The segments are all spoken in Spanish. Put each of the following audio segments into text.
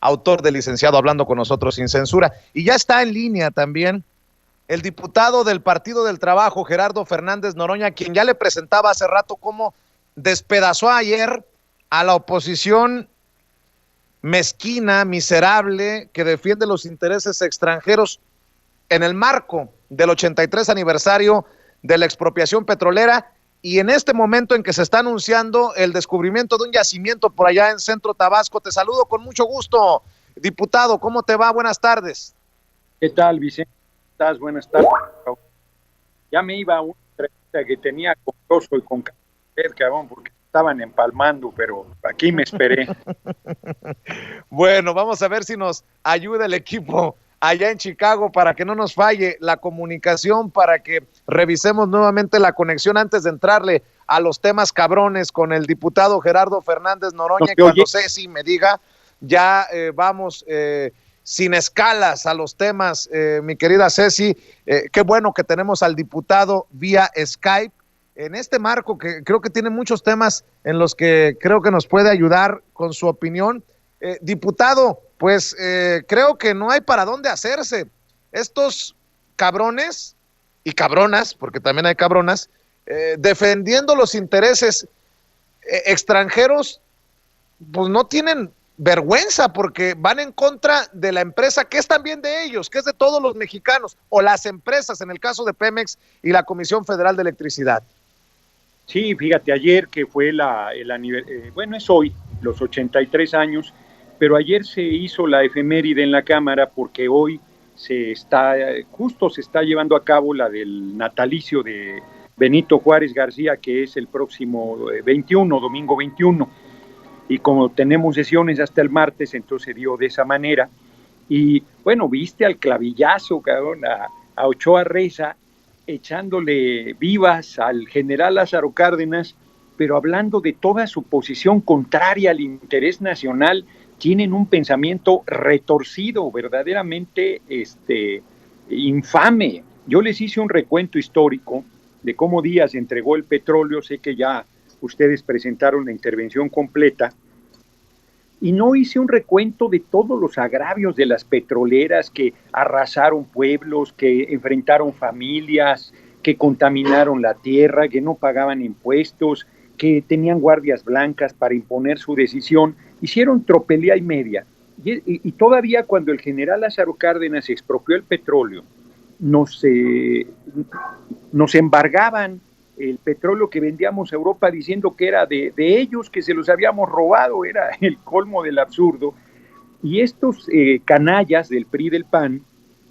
autor del Licenciado Hablando con Nosotros Sin Censura. Y ya está en línea también el diputado del Partido del Trabajo, Gerardo Fernández Noroña, quien ya le presentaba hace rato cómo despedazó ayer a la oposición mezquina, miserable, que defiende los intereses extranjeros en el marco del 83 aniversario de la expropiación petrolera, y en este momento en que se está anunciando el descubrimiento de un yacimiento por allá en Centro Tabasco. Te saludo con mucho gusto, diputado. ¿Cómo te va? Buenas tardes. ¿Qué tal, Vicente? ¿Estás? Buenas tardes. Ya me iba a una entrevista que tenía con Rosso y con cabrón, porque estaban empalmando, pero aquí me esperé. Bueno, vamos a ver si nos ayuda el equipo allá en Chicago para que no nos falle la comunicación, para que revisemos nuevamente la conexión antes de entrarle a los temas cabrones con el diputado Gerardo Fernández Noroña. Y cuando Ceci me diga, ya vamos sin escalas a los temas, mi querida Ceci. Qué bueno que tenemos al diputado vía Skype en este marco, que creo que tiene muchos temas en los que creo que nos puede ayudar con su opinión. Diputado, pues creo que no hay para dónde hacerse. Estos cabrones y cabronas, porque también hay cabronas, defendiendo los intereses extranjeros, pues no tienen vergüenza, porque van en contra de la empresa que es también de ellos, que es de todos los mexicanos, o las empresas, en el caso de Pemex y la Comisión Federal de Electricidad. Sí, fíjate, ayer que fue bueno, es hoy, los 83 años, pero ayer se hizo la efeméride en la Cámara porque hoy justo se está llevando a cabo la del natalicio de Benito Juárez García, que es el próximo 21, domingo 21, y como tenemos sesiones hasta el martes, entonces se dio de esa manera. Y bueno, viste al clavillazo, cabrón, a Ochoa Reza, echándole vivas al general Lázaro Cárdenas, pero hablando de toda su posición contraria al interés nacional. Tienen un pensamiento retorcido, verdaderamente infame. Yo les hice un recuento histórico de cómo Díaz entregó el petróleo. Sé que ya ustedes presentaron la intervención completa, y no hice un recuento de todos los agravios de las petroleras que arrasaron pueblos, que enfrentaron familias, que contaminaron la tierra, que no pagaban impuestos, que tenían guardias blancas para imponer su decisión. Hicieron tropelía y media. Y todavía cuando el general Lázaro Cárdenas expropió el petróleo, nos embargaban el petróleo que vendíamos a Europa diciendo que era de ellos, que se los habíamos robado. Era el colmo del absurdo. Y estos canallas del PRI y del PAN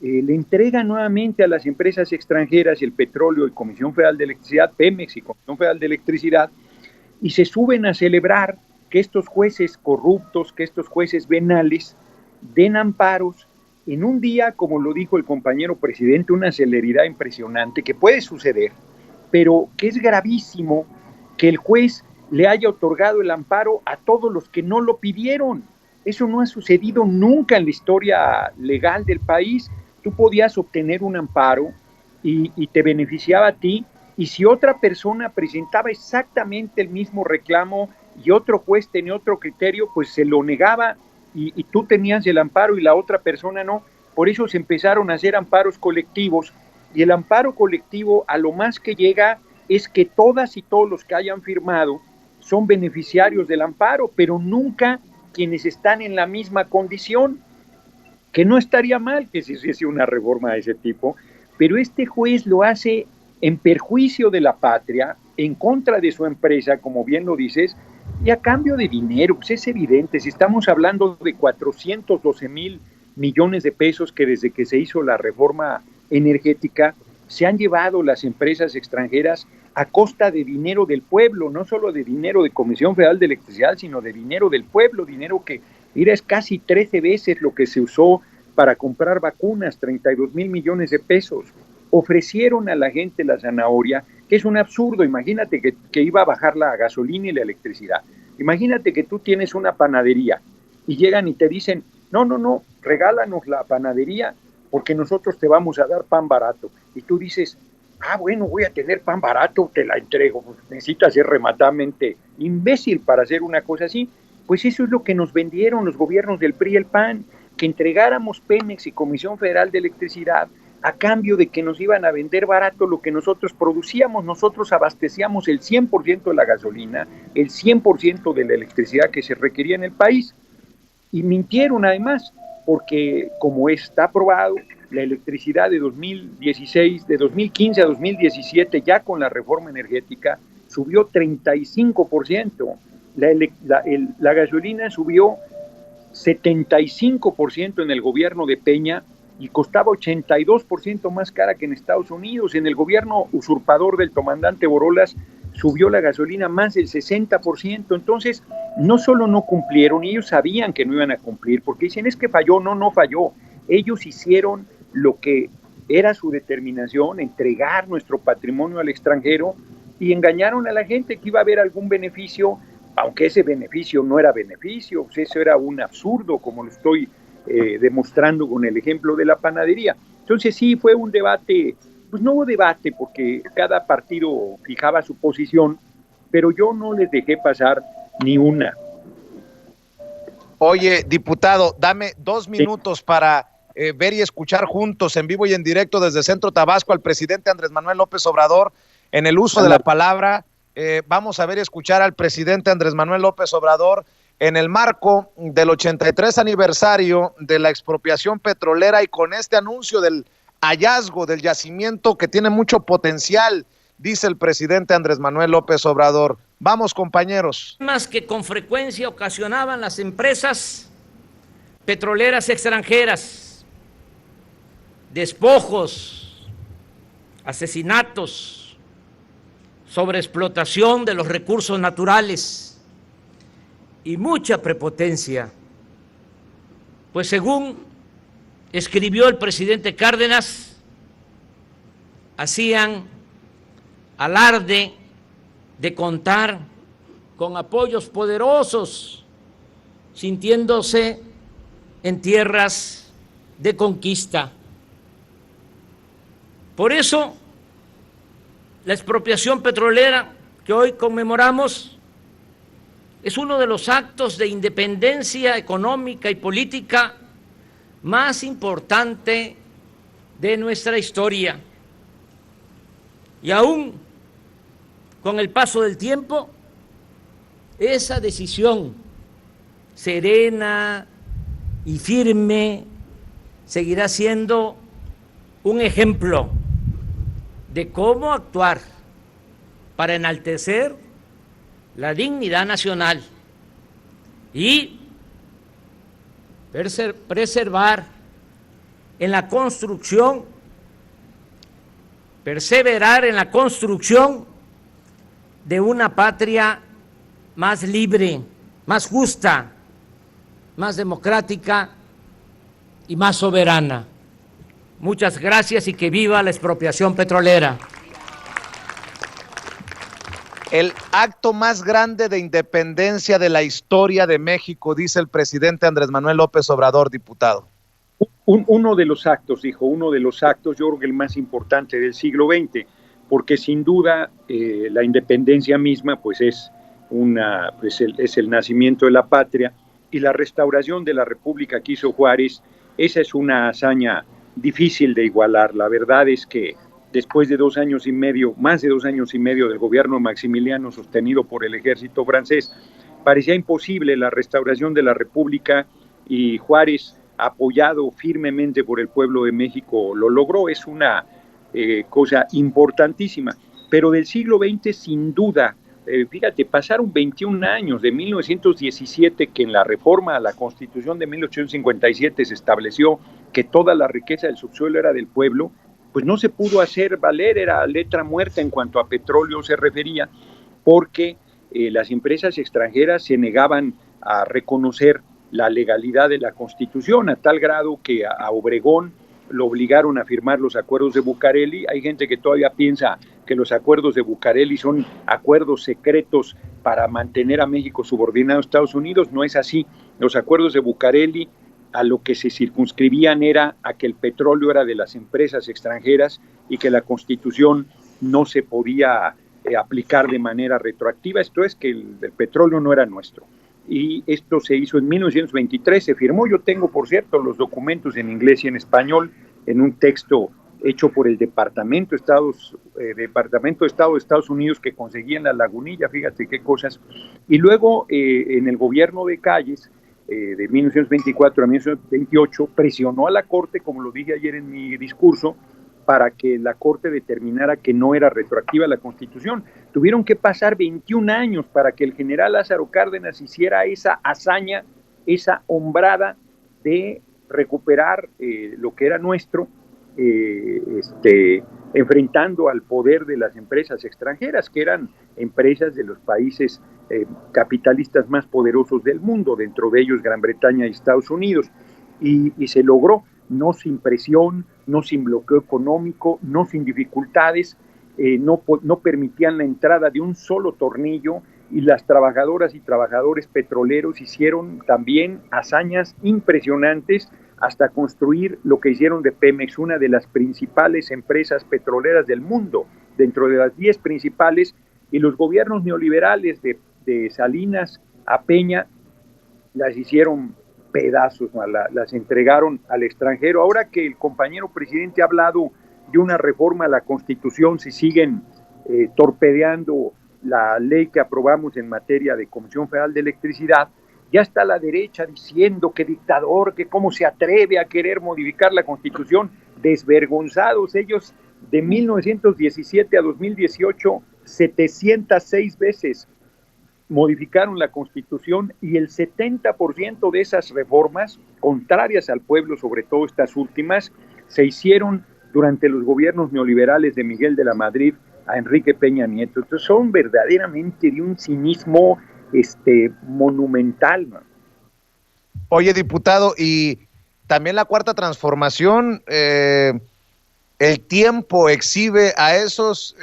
le entregan nuevamente a las empresas extranjeras el petróleo y Comisión Federal de Electricidad, Pemex y Comisión Federal de Electricidad, y se suben a celebrar que estos jueces corruptos, que estos jueces venales den amparos en un día, como lo dijo el compañero presidente, una celeridad impresionante, que puede suceder, pero que es gravísimo que el juez le haya otorgado el amparo a todos los que no lo pidieron. Eso no ha sucedido nunca en la historia legal del país. Tú podías obtener un amparo y te beneficiaba a ti, y si otra persona presentaba exactamente el mismo reclamo y otro juez tenía otro criterio, pues se lo negaba y tú tenías el amparo y la otra persona no. Por eso se empezaron a hacer amparos colectivos, y el amparo colectivo a lo más que llega es que todas y todos los que hayan firmado son beneficiarios del amparo, pero nunca quienes están en la misma condición, que no estaría mal que se hiciese una reforma de ese tipo, pero este juez lo hace en perjuicio de la patria, en contra de su empresa, como bien lo dices, y a cambio de dinero. Pues es evidente, si estamos hablando de 412,000 millones de pesos que desde que se hizo la reforma energética se han llevado las empresas extranjeras a costa de dinero del pueblo, no solo de dinero de Comisión Federal de Electricidad, sino de dinero del pueblo, dinero que, mira, es casi 13 veces lo que se usó para comprar vacunas, 32,000 millones de pesos. Ofrecieron a la gente la zanahoria, que es un absurdo. Imagínate que iba a bajar la gasolina y la electricidad. Imagínate que tú tienes una panadería y llegan y te dicen, no, regálanos la panadería porque nosotros te vamos a dar pan barato. Y tú dices, bueno, voy a tener pan barato, te la entrego. Pues necesitas ser rematadamente imbécil para hacer una cosa así. Pues eso es lo que nos vendieron los gobiernos del PRI y el PAN, que entregáramos Pemex y Comisión Federal de Electricidad a cambio de que nos iban a vender barato lo que nosotros producíamos. Nosotros abastecíamos el 100% de la gasolina, el 100% de la electricidad que se requería en el país. Y mintieron además, porque como está aprobado, la electricidad de 2016, de 2015 a 2017, ya con la reforma energética, subió 35%. La gasolina subió 75% en el gobierno de Peña y costaba 82% más cara que en Estados Unidos. En el gobierno usurpador del comandante Borolas subió la gasolina más del 60%. Entonces, no solo no cumplieron, ellos sabían que no iban a cumplir, porque dicen, es que falló. No falló. Ellos hicieron lo que era su determinación, entregar nuestro patrimonio al extranjero, y engañaron a la gente que iba a haber algún beneficio, aunque ese beneficio no era beneficio, pues eso era un absurdo, como lo estoy demostrando con el ejemplo de la panadería. Entonces sí, fue un debate, pues no hubo debate porque cada partido fijaba su posición, pero yo no les dejé pasar ni una. Oye, diputado, dame 2 minutos para ver y escuchar juntos, en vivo y en directo desde Centro Tabasco, al presidente Andrés Manuel López Obrador en el uso de la palabra. Vamos a ver y escuchar al presidente Andrés Manuel López Obrador en el marco del 83 aniversario de la expropiación petrolera y con este anuncio del hallazgo del yacimiento que tiene mucho potencial, dice el presidente Andrés Manuel López Obrador. Vamos, compañeros. Temas que con frecuencia ocasionaban las empresas petroleras extranjeras: despojos, asesinatos, sobreexplotación de los recursos naturales y mucha prepotencia. Pues según escribió el presidente Cárdenas, hacían alarde de contar con apoyos poderosos, sintiéndose en tierras de conquista. Por eso, la expropiación petrolera que hoy conmemoramos es uno de los actos de independencia económica y política más importante de nuestra historia. Y aún con el paso del tiempo, esa decisión serena y firme seguirá siendo un ejemplo de cómo actuar para enaltecer la dignidad nacional y preservar en la construcción, perseverar en la construcción de una patria más libre, más justa, más democrática y más soberana. Muchas gracias y que viva la expropiación petrolera. El acto más grande de independencia de la historia de México, dice el presidente Andrés Manuel López Obrador, diputado. Uno de los actos, dijo, uno de los actos, yo creo que el más importante del siglo XX, porque sin duda la independencia misma pues es el nacimiento de la patria, y la restauración de la República que hizo Juárez, esa es una hazaña difícil de igualar. La verdad es que después de 2 años y medio, más de 2 años y medio del gobierno de Maximiliano sostenido por el ejército francés, parecía imposible la restauración de la República, y Juárez, apoyado firmemente por el pueblo de México, lo logró. Es una cosa importantísima. Pero del siglo XX, sin duda, fíjate, pasaron 21 años, de 1917, que en la reforma a la Constitución de 1857 se estableció que toda la riqueza del subsuelo era del pueblo, pues no se pudo hacer valer, era letra muerta en cuanto a petróleo se refería, porque las empresas extranjeras se negaban a reconocer la legalidad de la Constitución, a tal grado que a Obregón lo obligaron a firmar los acuerdos de Bucareli. Hay gente que todavía piensa que los acuerdos de Bucareli son acuerdos secretos para mantener a México subordinado a Estados Unidos. No es así. Los acuerdos de Bucareli a lo que se circunscribían era a que el petróleo era de las empresas extranjeras y que la Constitución no se podía aplicar de manera retroactiva. Esto es, que el petróleo no era nuestro. y esto se hizo en 1923, se firmó. Yo tengo, por cierto, los documentos en inglés y en español en un texto hecho por el Departamento de Estado de Estados Unidos, que conseguían la lagunilla, fíjate qué cosas. Y luego en el gobierno de Calles, de 1924 a 1928, presionó a la Corte, como lo dije ayer en mi discurso, para que la Corte determinara que no era retroactiva la Constitución. Tuvieron que pasar 21 años para que el general Lázaro Cárdenas hiciera esa hazaña, esa hombrada de recuperar lo que era nuestro, enfrentando al poder de las empresas extranjeras, que eran empresas de los países capitalistas más poderosos del mundo, dentro de ellos Gran Bretaña y Estados Unidos, y se logró, no sin presión, no sin bloqueo económico, no sin dificultades, no permitían la entrada de un solo tornillo, y las trabajadoras y trabajadores petroleros hicieron también hazañas impresionantes hasta construir lo que hicieron de Pemex una de las principales empresas petroleras del mundo, dentro de las 10 principales, y los gobiernos neoliberales de Salinas a Peña las hicieron pedazos, las entregaron al extranjero. Ahora que el compañero presidente ha hablado de una reforma a la Constitución, si siguen torpedeando la ley que aprobamos en materia de Comisión Federal de Electricidad, ya está la derecha diciendo que dictador, que cómo se atreve a querer modificar la Constitución. Desvergonzados ellos, de 1917 a 2018, 706 veces modificaron la Constitución, y el 70% de esas reformas, contrarias al pueblo, sobre todo estas últimas, se hicieron durante los gobiernos neoliberales de Miguel de la Madrid a Enrique Peña Nieto. Entonces son verdaderamente de un cinismo monumental, ¿no? Oye, diputado, y también la Cuarta Transformación, el tiempo exhibe a esos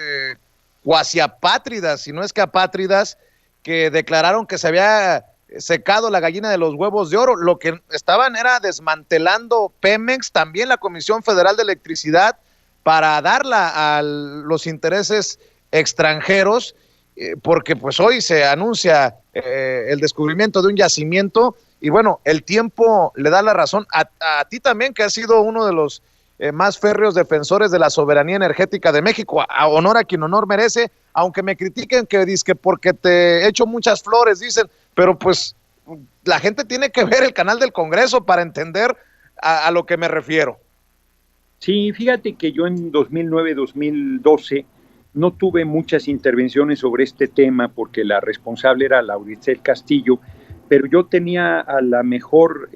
cuasi apátridas, si no es que apátridas, que declararon que se había secado la gallina de los huevos de oro. Lo que estaban era desmantelando Pemex, también la Comisión Federal de Electricidad, para darla a los intereses extranjeros, porque pues hoy se anuncia el descubrimiento de un yacimiento, y bueno, el tiempo le da la razón a ti también, que has sido uno de los más férreos defensores de la soberanía energética de México. A honor a quien honor merece, aunque me critiquen que dizque porque te echo muchas flores, dicen, pero pues la gente tiene que ver el canal del Congreso para entender a lo que me refiero. Sí, fíjate que yo en 2009-2012 no tuve muchas intervenciones sobre este tema porque la responsable era Lauricel Castillo, pero yo tenía a la mejor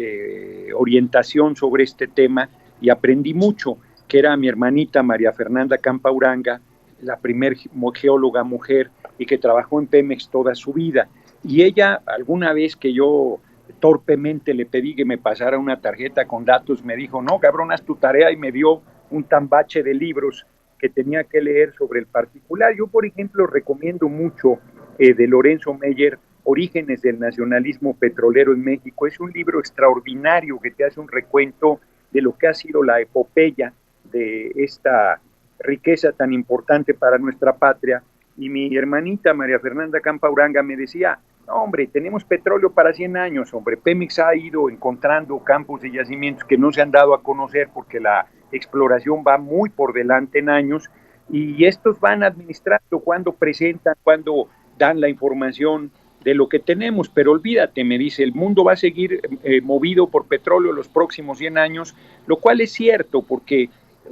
orientación sobre este tema y aprendí mucho, que era mi hermanita María Fernanda Campauranga, la primer geóloga mujer y que trabajó en Pemex toda su vida. Y ella, alguna vez que yo torpemente le pedí que me pasara una tarjeta con datos, me dijo, no, cabrón, haz tu tarea, y me dio un tambache de libros que tenía que leer sobre el particular. Yo, por ejemplo, recomiendo mucho de Lorenzo Meyer, Orígenes del Nacionalismo Petrolero en México. Es un libro extraordinario que te hace un recuento de lo que ha sido la epopeya de esta riqueza tan importante para nuestra patria. Y mi hermanita María Fernanda Campauranga me decía, no, hombre, tenemos petróleo para 100 años, hombre. Pemex ha ido encontrando campos de yacimientos que no se han dado a conocer porque la exploración va muy por delante en años, y estos van administrando cuando presentan, cuando dan la información de lo que tenemos. Pero olvídate, me dice, el mundo va a seguir movido por petróleo los próximos 100 años, lo cual es cierto, porque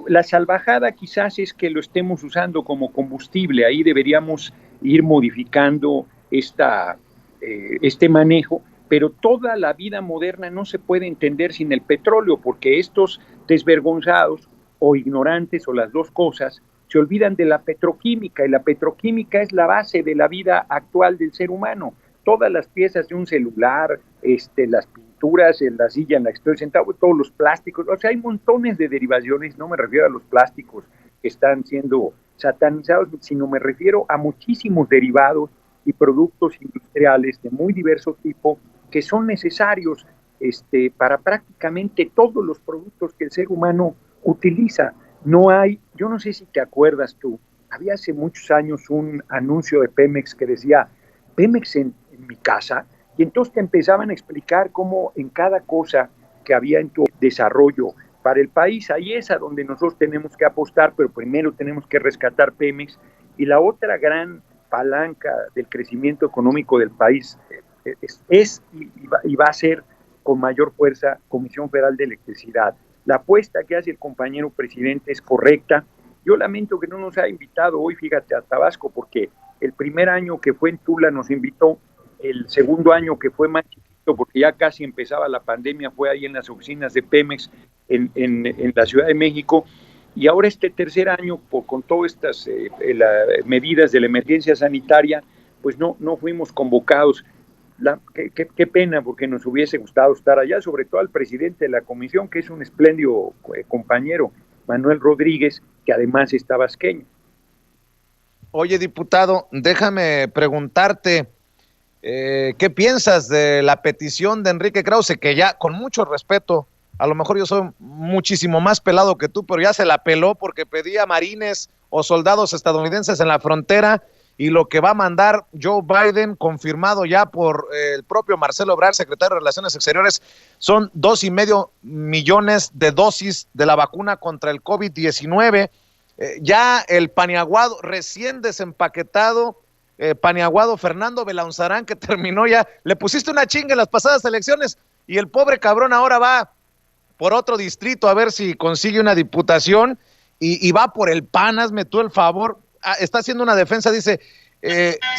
la salvajada quizás es que lo estemos usando como combustible. Ahí deberíamos ir modificando este manejo, pero toda la vida moderna no se puede entender sin el petróleo, porque estos desvergonzados o ignorantes, o las dos cosas, se olvidan de la petroquímica, y la petroquímica es la base de la vida actual del ser humano. Todas las piezas de un celular, las pinturas en la silla en la que estoy sentado, todos los plásticos, o sea, hay montones de derivaciones. No me refiero a los plásticos que están siendo satanizados, sino me refiero a muchísimos derivados y productos industriales de muy diverso tipo que son necesarios para prácticamente todos los productos que el ser humano utiliza. No hay, yo no sé si te acuerdas tú, había hace muchos años un anuncio de Pemex que decía, Pemex en mi casa, Y entonces te empezaban a explicar cómo en cada cosa que había en tu desarrollo para el país, ahí es a donde nosotros tenemos que apostar, pero primero tenemos que rescatar Pemex. Y la otra gran palanca del crecimiento económico del país y va a ser con mayor fuerza Comisión Federal de Electricidad. La apuesta que hace el compañero presidente es correcta. Yo lamento que no nos haya invitado hoy, fíjate, a Tabasco, porque el primer año que fue en Tula nos invitó, el segundo año que fue más chiquito, porque ya casi empezaba la pandemia, fue ahí en las oficinas de Pemex en la Ciudad de México, y ahora este tercer año, con todas estas medidas de la emergencia sanitaria, pues no fuimos convocados. Qué pena, porque nos hubiese gustado estar allá, sobre todo al presidente de la comisión, que es un espléndido compañero, Manuel Rodríguez, que además es tabasqueño. Oye, diputado, déjame preguntarte, ¿qué piensas de la petición de Enrique Krause, que ya, con mucho respeto, a lo mejor yo soy muchísimo más pelado que tú, pero ya se la peló porque pedía marines o soldados estadounidenses en la frontera, y lo que va a mandar Joe Biden, confirmado ya por el propio Marcelo Ebrard, secretario de Relaciones Exteriores, son 2.5 millones de dosis de la vacuna contra el COVID-19. Ya el paniaguado recién desempaquetado, paniaguado Fernando Belaunzarán, que terminó ya, le pusiste una chinga en las pasadas elecciones, y el pobre cabrón ahora va por otro distrito a ver si consigue una diputación, y va por el PAN, hazme tú el favor. Está haciendo una defensa, dice,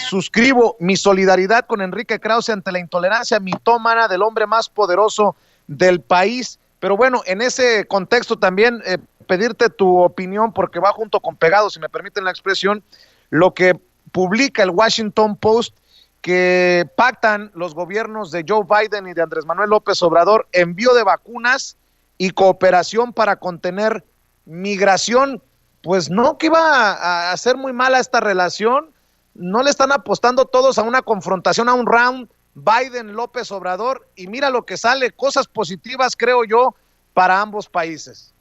suscribo mi solidaridad con Enrique Krause ante la intolerancia mitómana del hombre más poderoso del país. Pero bueno, en ese contexto también pedirte tu opinión, porque va junto con pegado, si me permiten la expresión, lo que publica el Washington Post, que pactan los gobiernos de Joe Biden y de Andrés Manuel López Obrador envío de vacunas y cooperación para contener migración. Pues no, que iba a hacer muy mala esta relación. No le están apostando todos a una confrontación, a un round Biden-López Obrador, y mira lo que sale, cosas positivas, creo yo, para ambos países.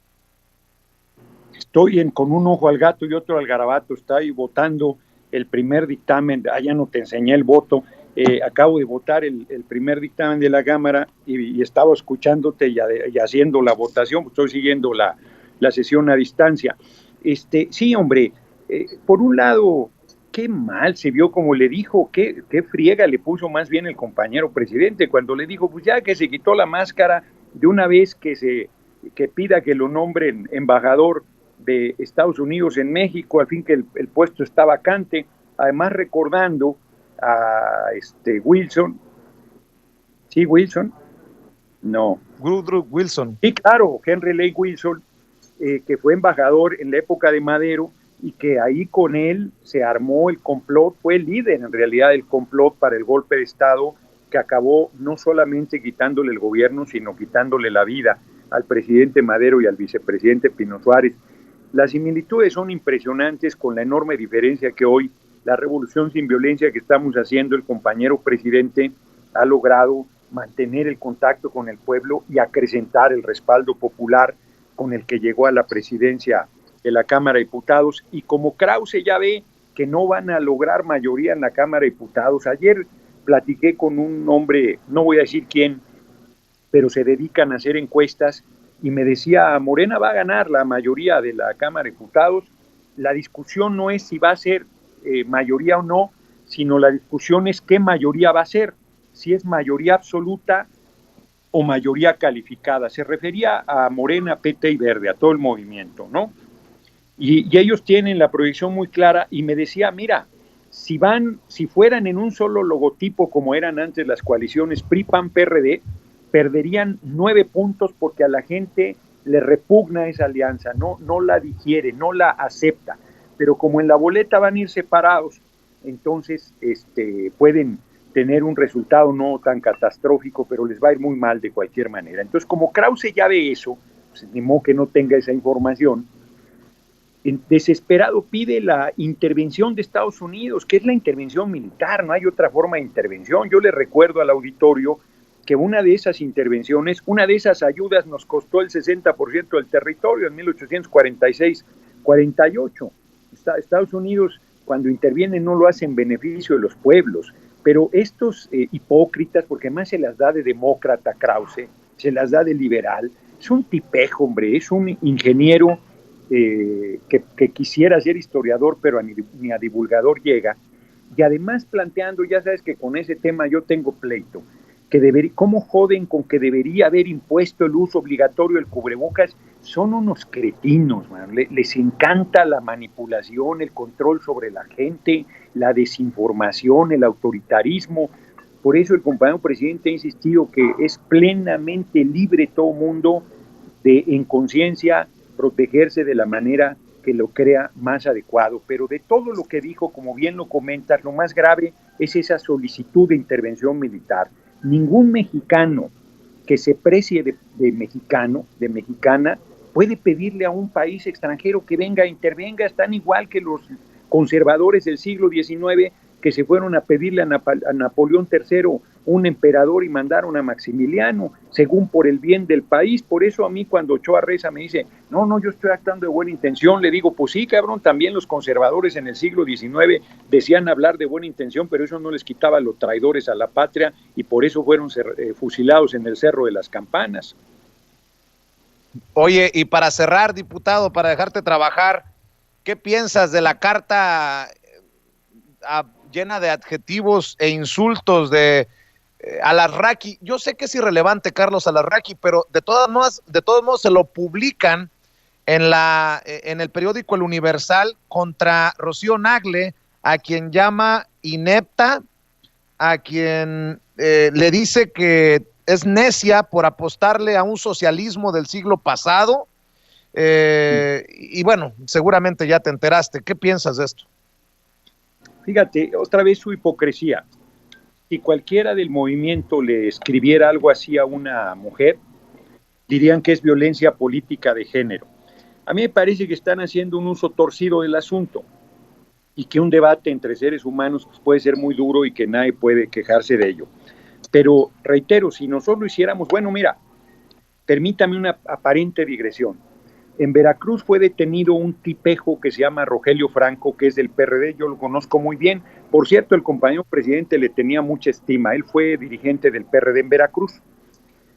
Estoy con un ojo al gato y otro al garabato. Estoy votando el primer dictamen, ya no te enseñé el voto, acabo de votar el primer dictamen de la Cámara y estaba escuchándote y haciendo la votación, estoy siguiendo la sesión a distancia. Sí, hombre, por un lado, qué mal se vio como le dijo, qué friega le puso más bien el compañero presidente cuando le dijo, pues ya que se quitó la máscara, de una vez que pida que lo nombren embajador de Estados Unidos en México, al fin que el puesto está vacante, además recordando a Wilson. ¿Sí, Wilson? No. Woodrow Wilson. Sí, claro, Henry Lake Wilson, que fue embajador en la época de Madero, y que ahí con él se armó el complot, fue el líder en realidad del complot para el golpe de Estado, que acabó no solamente quitándole el gobierno, sino quitándole la vida al presidente Madero y al vicepresidente Pino Suárez. Las similitudes son impresionantes, con la enorme diferencia que hoy la revolución sin violencia que estamos haciendo, el compañero presidente ha logrado mantener el contacto con el pueblo y acrecentar el respaldo popular con el que llegó a la presidencia de la Cámara de Diputados. Y como Krause ya ve que no van a lograr mayoría en la Cámara de Diputados, ayer platiqué con un hombre, no voy a decir quién, pero se dedican a hacer encuestas, y me decía, Morena va a ganar la mayoría de la Cámara de Diputados. La discusión no es si va a ser mayoría o no, sino la discusión es qué mayoría va a ser, si es mayoría absoluta o mayoría calificada. Se refería a Morena, PT y Verde, a todo el movimiento, ¿no? Y ellos tienen la proyección muy clara, y me decía, mira, si fueran en un solo logotipo como eran antes las coaliciones PRI, PAN, PRD, perderían 9 puntos porque a la gente le repugna esa alianza, no la digiere, no la acepta. Pero como en la boleta van a ir separados, entonces pueden tener un resultado no tan catastrófico, pero les va a ir muy mal de cualquier manera. Entonces, como Krause ya ve eso, pues, ni modo que no tenga esa información, desesperado pide la intervención de Estados Unidos, que es la intervención militar, no hay otra forma de intervención. Yo le recuerdo al auditorio que una de esas intervenciones, una de esas ayudas nos costó el 60% del territorio en 1846-48. Estados Unidos, cuando interviene, no lo hace en beneficio de los pueblos, Pero estos hipócritas, porque además se las da de demócrata Krause, se las da de liberal, es un tipejo, hombre, es un ingeniero que quisiera ser historiador, pero ni a divulgador llega, y además planteando, ya sabes que con ese tema yo tengo pleito, ¿cómo joden con que debería haber impuesto el uso obligatorio del cubrebocas? Son unos cretinos, man. Les encanta la manipulación, el control sobre la gente, la desinformación, el autoritarismo. Por eso el compañero presidente ha insistido que es plenamente libre todo mundo de, en conciencia, protegerse de la manera que lo crea más adecuado. Pero de todo lo que dijo, como bien lo comentas, lo más grave es esa solicitud de intervención militar. Ningún mexicano que se precie de mexicano, de mexicana, puede pedirle a un país extranjero que venga, intervenga. Están igual que los conservadores del siglo XIX que se fueron a pedirle a Napoleón III un emperador y mandaron a Maximiliano, según por el bien del país. Por eso a mí cuando Ochoa Reza me dice, no, yo estoy actuando de buena intención, le digo, pues sí, cabrón, también los conservadores en el siglo XIX decían hablar de buena intención, pero eso no les quitaba los traidores a la patria y por eso fueron fusilados en el Cerro de las Campanas. Oye, y para cerrar, diputado, para dejarte trabajar, ¿qué piensas de la carta llena de adjetivos e insultos de Alarraqui? Yo sé que es irrelevante Carlos Alarraqui, pero de todos modos se lo publican en el periódico El Universal contra Rocío Nagle, a quien llama inepta, a quien le dice que es necia por apostarle a un socialismo del siglo pasado, y bueno, seguramente ya te enteraste. ¿Qué piensas de esto? Fíjate, otra vez su hipocresía. Si cualquiera del movimiento le escribiera algo así a una mujer, dirían que es violencia política de género. A mí me parece que están haciendo un uso torcido del asunto y que un debate entre seres humanos pues, puede ser muy duro y que nadie puede quejarse de ello. Pero reitero, si nosotros lo hiciéramos, bueno, mira, permítame una aparente digresión. En Veracruz fue detenido un tipejo que se llama Rogelio Franco, que es del PRD, yo lo conozco muy bien. Por cierto, el compañero presidente le tenía mucha estima, él fue dirigente del PRD en Veracruz.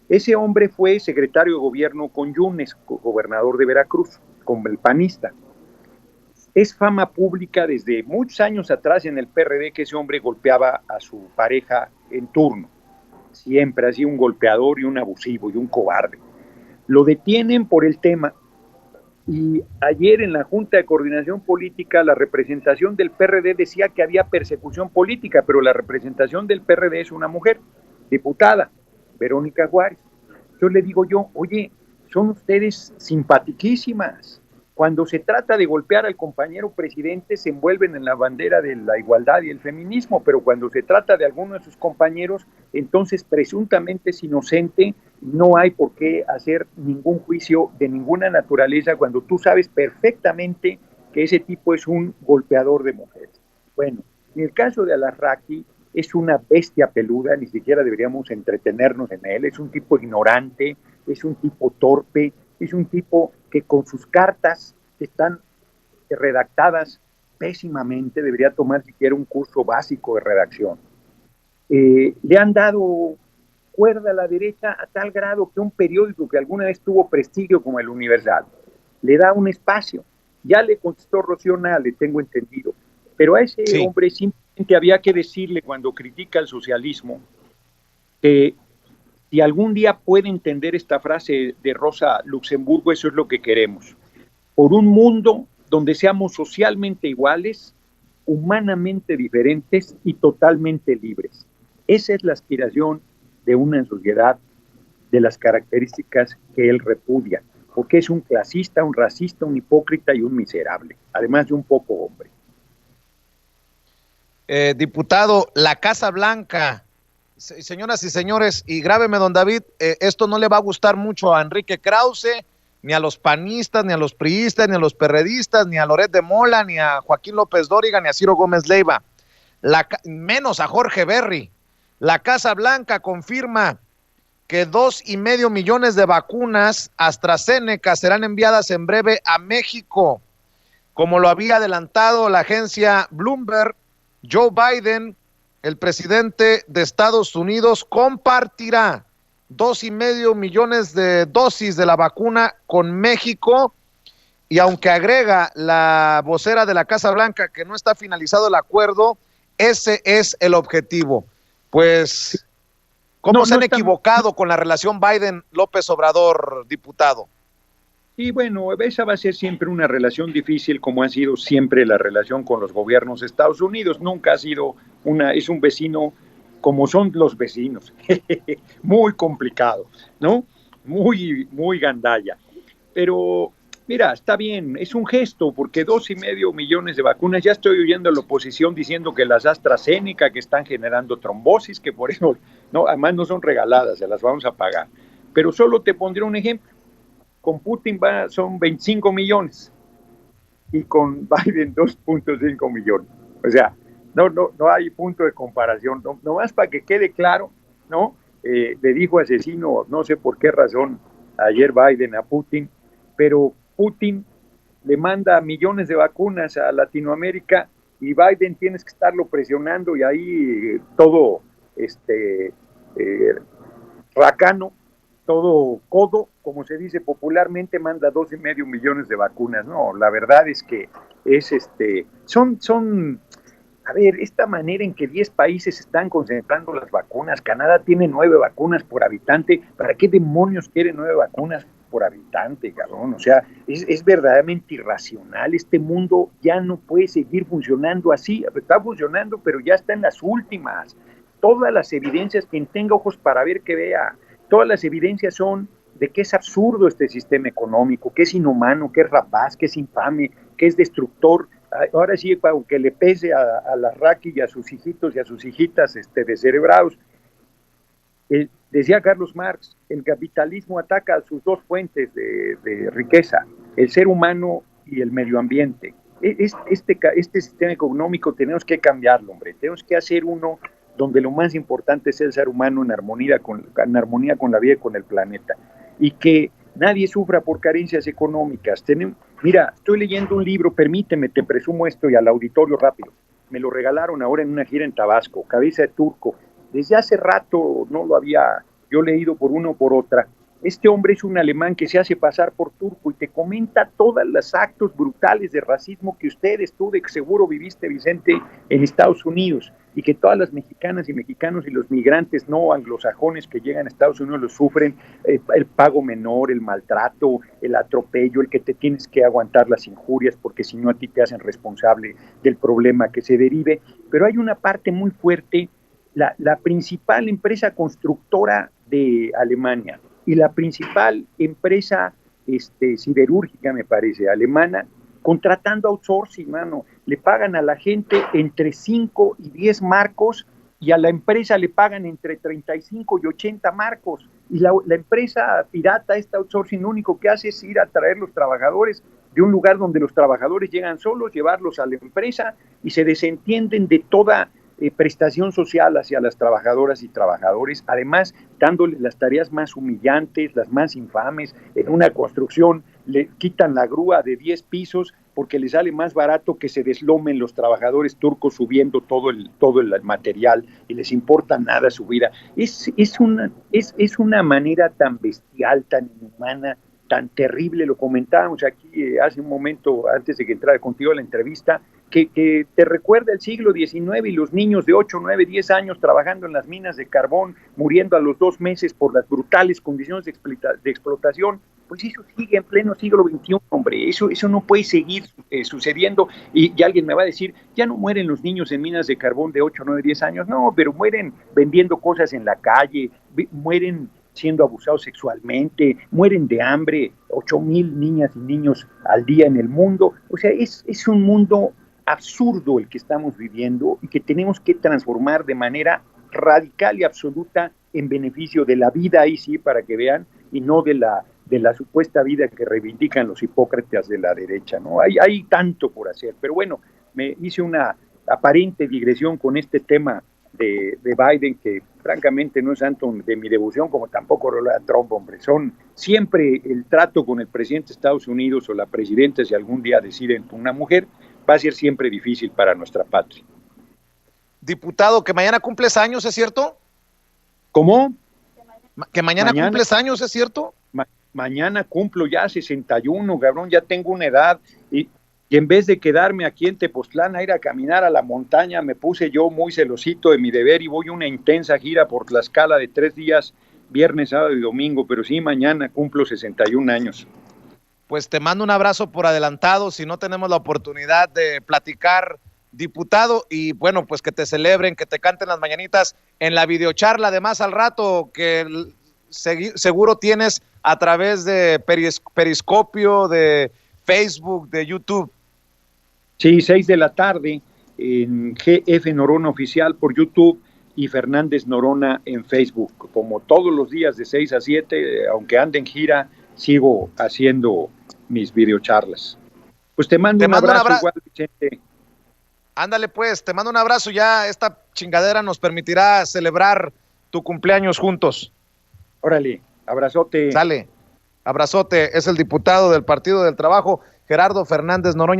Ese hombre fue secretario de gobierno con Yunes, gobernador de Veracruz, con el panista. Es fama pública desde muchos años atrás en el PRD que ese hombre golpeaba a su pareja en turno. Siempre ha sido un golpeador y un abusivo y un cobarde. Lo detienen por el tema. Y ayer en la Junta de Coordinación Política la representación del PRD decía que había persecución política, pero la representación del PRD es una mujer, diputada, Verónica Juárez. Yo le digo oye, son ustedes simpatiquísimas. Cuando se trata de golpear al compañero presidente se envuelven en la bandera de la igualdad y el feminismo, pero cuando se trata de alguno de sus compañeros, entonces presuntamente es inocente, no hay por qué hacer ningún juicio de ninguna naturaleza cuando tú sabes perfectamente que ese tipo es un golpeador de mujeres. Bueno, en el caso de Alarraqui es una bestia peluda, ni siquiera deberíamos entretenernos en él, es un tipo ignorante, es un tipo torpe, es un tipo que con sus cartas están redactadas pésimamente, debería tomar siquiera un curso básico de redacción. Le han dado cuerda a la derecha a tal grado que un periódico que alguna vez tuvo prestigio como El Universal le da un espacio. Ya le contestó Rocío Nagle, tengo entendido, pero a ese hombre simplemente había que decirle cuando critica el socialismo que si algún día puede entender esta frase de Rosa Luxemburgo, eso es lo que queremos. Por un mundo donde seamos socialmente iguales, humanamente diferentes y totalmente libres. Esa es la aspiración de una sociedad de las características que él repudia, porque es un clasista, un racista, un hipócrita y un miserable, además de un poco hombre. Diputado, la Casa Blanca, señoras y señores, y grábeme, don David, esto no le va a gustar mucho a Enrique Krause, ni a los panistas, ni a los priistas, ni a los perredistas, ni a Loret de Mola, ni a Joaquín López Dóriga, ni a Ciro Gómez Leiva, menos a Jorge Berry. La Casa Blanca confirma que 2.5 millones de vacunas AstraZeneca serán enviadas en breve a México. Como lo había adelantado la agencia Bloomberg, Joe Biden el presidente de Estados Unidos compartirá 2,5 millones de dosis de la vacuna con México, y aunque agrega la vocera de la Casa Blanca que no está finalizado el acuerdo, ese es el objetivo. Pues, ¿cómo se han equivocado con la relación Biden-López Obrador, diputado? Y bueno, esa va a ser siempre una relación difícil, como ha sido siempre la relación con los gobiernos de Estados Unidos. Nunca ha sido es un vecino como son los vecinos, muy complicado, ¿no? Muy gandalla. Pero mira, está bien, es un gesto, porque 2,5 millones de vacunas, ya estoy oyendo a la oposición diciendo que las AstraZeneca que están generando trombosis, que por eso, no, además no son regaladas, se las vamos a pagar. Pero solo te pondré un ejemplo. Con Putin son 25 millones y con Biden 2,5 millones. O sea, no hay punto de comparación. No más para que quede claro, ¿no? Le dijo asesino, no sé por qué razón, ayer Biden a Putin, pero Putin le manda millones de vacunas a Latinoamérica y Biden tienes que estarlo presionando, y ahí todo racano, todo codo, como se dice popularmente, manda 2,5 millones de vacunas. No, la verdad es que a ver, esta manera en que 10 países están concentrando las vacunas. Canadá tiene 9 vacunas por habitante. ¿Para qué demonios quiere 9 vacunas por habitante, cabrón? O sea, es verdaderamente irracional. Este mundo ya no puede seguir funcionando así. Está funcionando, pero ya está en las últimas. Todas las evidencias, quien tenga ojos para ver, que vea. Todas las evidencias son de que es absurdo este sistema económico, que es inhumano, que es rapaz, que es infame, que es destructor. Ahora sí, aunque le pese a la Raki y a sus hijitos y a sus hijitas descerebrados. Decía Carlos Marx, el capitalismo ataca a sus dos fuentes de riqueza, el ser humano y el medio ambiente. Este sistema económico tenemos que cambiarlo, hombre. Tenemos que hacer uno donde lo más importante es el ser humano en armonía con la vida y con el planeta, y que nadie sufra por carencias económicas. Mira, estoy leyendo un libro, permíteme, te presumo esto y al auditorio rápido, me lo regalaron ahora en una gira en Tabasco, Cabeza de Turco. Desde hace rato no lo había yo leído por una o por otra. Este hombre es un alemán que se hace pasar por turco y te comenta todos los actos brutales de racismo que tú de seguro viviste, Vicente, en Estados Unidos, y que todas las mexicanas y mexicanos y los migrantes no anglosajones que llegan a Estados Unidos los sufren, el pago menor, el maltrato, el atropello, el que te tienes que aguantar las injurias porque si no a ti te hacen responsable del problema que se derive. Pero hay una parte muy fuerte, la principal empresa constructora de Alemania y la principal empresa siderúrgica, me parece, alemana, contratando outsourcing, mano. Le pagan a la gente entre 5 y 10 marcos y a la empresa le pagan entre 35 y 80 marcos. Y la empresa pirata, esta outsourcing, lo único que hace es ir a traer los trabajadores de un lugar donde los trabajadores llegan solos, llevarlos a la empresa y se desentienden de toda prestación social hacia las trabajadoras y trabajadores, además dándoles las tareas más humillantes, las más infames. En una construcción le quitan la grúa de 10 pisos porque les sale más barato que se deslomen los trabajadores turcos subiendo todo el material y les importa nada su vida. Es una manera tan bestial, tan inhumana, tan terrible. Lo comentábamos aquí hace un momento, antes de que entrara contigo a la entrevista, que te recuerda el siglo XIX y los niños de 8, 9, 10 años trabajando en las minas de carbón, muriendo a los 2 meses por las brutales condiciones de explotación. Pues eso sigue en pleno siglo XXI, hombre. Eso no puede seguir sucediendo. Y alguien me va a decir, ya no mueren los niños en minas de carbón de 8, 9, 10 años. No, pero mueren vendiendo cosas en la calle, mueren siendo abusados sexualmente, mueren de hambre, 8,000 niñas y niños al día en el mundo. O sea, es un mundo absurdo el que estamos viviendo y que tenemos que transformar de manera radical y absoluta en beneficio de la vida, ahí sí, para que vean, y no de la supuesta vida que reivindican los hipócritas de la derecha, ¿no? Hay tanto por hacer, pero bueno, me hice una aparente digresión con este tema de Biden, que francamente no es santo de mi devoción, como tampoco lo de Trump, hombre. Son siempre el trato con el presidente de Estados Unidos o la presidenta, si algún día deciden con una mujer, va a ser siempre difícil para nuestra patria. diputado, que mañana cumples años, ¿es cierto? ¿Cómo? Que mañana cumples años, ¿es cierto? Mañana cumplo ya 61, cabrón, ya tengo una edad, y en vez de quedarme aquí en Tepoztlán a ir a caminar a la montaña, me puse yo muy celosito de mi deber y voy a una intensa gira por Tlaxcala de 3 días, viernes, sábado y domingo, pero sí, mañana cumplo 61 años. Pues te mando un abrazo por adelantado, si no tenemos la oportunidad de platicar, diputado, y bueno, pues que te celebren, que te canten las mañanitas en la videocharla, además al rato, que seguro tienes a través de Periscopio, de Facebook, de YouTube. Sí, 6 de la tarde en GF Norona Oficial por YouTube y Fernández Norona en Facebook. Como todos los días de 6 a 7, aunque ande en gira, sigo haciendo mis videocharlas. Pues te mando un abrazo igual, Vicente. Ándale pues, te mando un abrazo, ya esta chingadera nos permitirá celebrar tu cumpleaños juntos. Órale, abrazote. Sale, abrazote, es el diputado del Partido del Trabajo, Gerardo Fernández Noroña.